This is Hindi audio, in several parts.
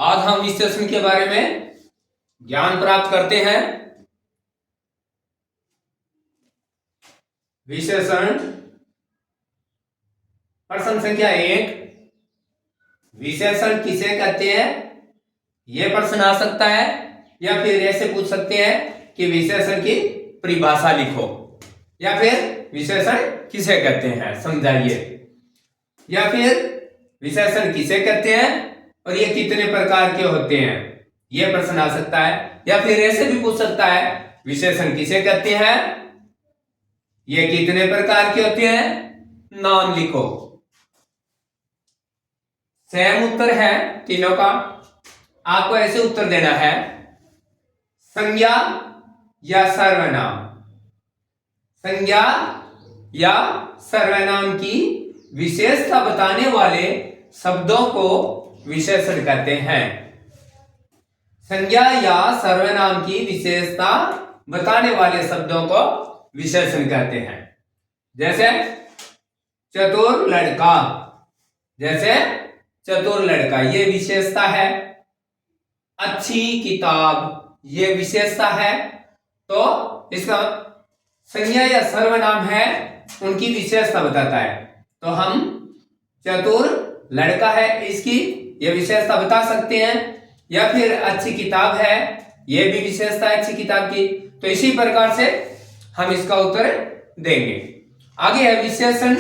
आज हम विशेषण के बारे में ज्ञान प्राप्त करते हैं। विशेषण प्रश्न संख्या 1, विशेषण किसे कहते हैं? यह प्रश्न आ सकता है, या फिर ऐसे पूछ सकते हैं कि विशेषण की परिभाषा लिखो, या फिर विशेषण किसे कहते हैं समझाइए, या फिर विशेषण किसे कहते हैं और ये कितने प्रकार के होते हैं, यह प्रश्न आ सकता है। या फिर ऐसे भी पूछ सकता है, विशेषण किसे कहते हैं, ये कितने प्रकार के होते हैं, नाम लिखो। सेम उत्तर है तीनों का। आपको ऐसे उत्तर देना है, संज्ञा या सर्वनाम। संज्ञा या सर्वनाम की विशेषता बताने वाले शब्दों को विशेषण कहते हैं। संज्ञा या सर्वनाम की विशेषता बताने वाले शब्दों को विशेषण कहते हैं। जैसे चतुर लड़का, जैसे चतुर लड़का ये विशेषता है। अच्छी किताब ये विशेषता है। तो इसका संज्ञा या सर्वनाम है, उनकी विशेषता बताता है। तो हम चतुर लड़का है, इसकी ये विशेषता बता सकते हैं। या फिर अच्छी किताब है, ये भी विशेषता है अच्छी किताब की। तो इसी प्रकार से हम इसका उत्तर देंगे। आगे है विशेषण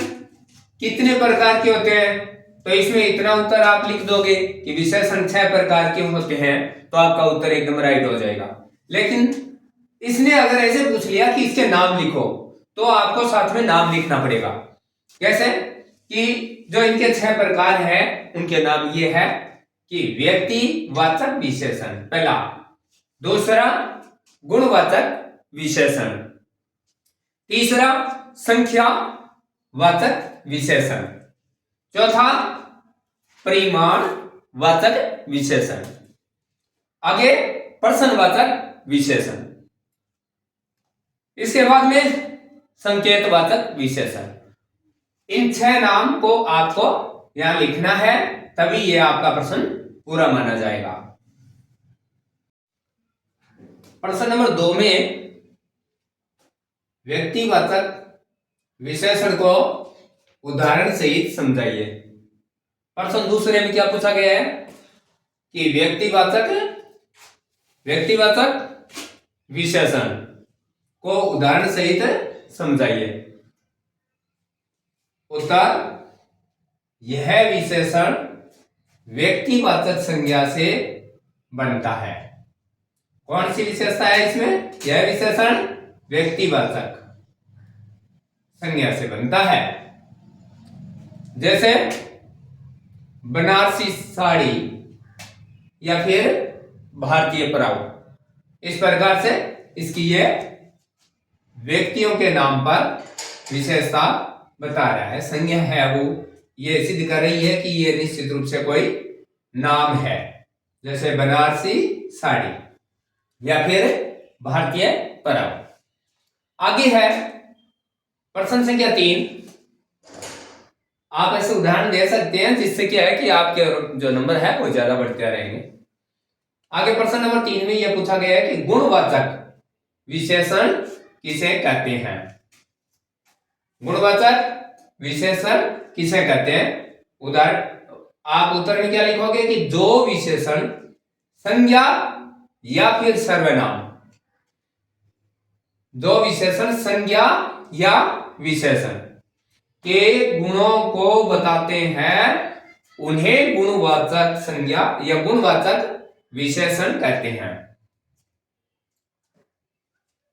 कितने प्रकार के होते हैं। तो इसमें इतना उत्तर आप लिख दोगे कि विशेषण 6 प्रकार के होते हैं, तो आपका उत्तर एकदम राइट हो जाएगा। लेकिन इसने अगर ऐसे पूछ लिया कि इसके नाम लिखो, तो आपको साथ में नाम लिखना पड़ेगा। कैसे कि जो इनके 6 प्रकार हैं, उनके नाम ये है कि व्यक्तिवाचक विशेषण पहला, दूसरा गुणवाचक विशेषण, तीसरा संख्यावाचक विशेषण, चौथा परिमाणवाचक विशेषण, आगे प्रश्नवाचक विशेषण, इसके बाद में संकेतवाचक विशेषण। इन 6 नाम को आपको यहां लिखना है, तभी यह आपका प्रश्न पूरा माना जाएगा। प्रश्न नंबर 2 में व्यक्तिवाचक विशेषण को उदाहरण सहित समझाइए। प्रश्न दूसरे में क्या पूछा गया है कि व्यक्तिवाचक विशेषण को उदाहरण सहित समझाइए। उत्तर, यह विशेषण व्यक्तिवाचक संज्ञा से बनता है। कौन सी विशेषता है इसमें? यह विशेषण व्यक्तिवाचक संज्ञा से बनता है। जैसे बनारसी साड़ी या फिर भारतीय पराउ, इस प्रकार से इसकी यह व्यक्तियों के नाम पर विशेषता बता रहा है, संज्ञा है, वो ये सिद्ध कर रही है कि ये निश्चित रूप से कोई नाम है। जैसे बनारसी साड़ी या फिर भारतीय पराउ। आगे है प्रश्न संख्या 3। आप ऐसे उदाहरण दे सकते हैं जिससे क्या है कि आपके जो नंबर है वो ज्यादा बढ़ते रहेंगे। आगे प्रश्न नंबर 3 में यह पूछा गया है कि गुणवाचक विशेषण किसे कहते हैं। गुणवाचक विशेषण किसे कहते हैं? उदाहरण आप उत्तर में क्या लिखोगे कि जो विशेषण संज्ञा या फिर सर्वनाम, जो विशेषण संज्ञा या विशेषण के गुणों को बताते हैं, उन्हें गुणवाचक संज्ञा या गुणवाचक विशेषण कहते हैं।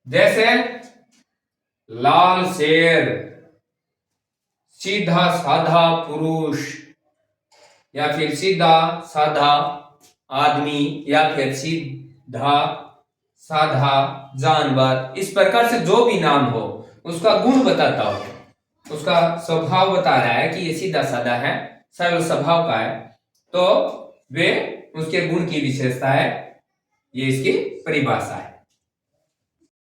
जैसे लाल शेर, सीधा साधा पुरुष, या फिर सीधा साधा आदमी, या फिर सीधा साधा जानवर, इस प्रकार से जो भी नाम हो उसका गुण बताता हो, उसका स्वभाव बता रहा है कि ये सीधा साधा है, सरल स्वभाव का है, तो वे उसके गुण की विशेषता है, ये इसकी परिभाषा है।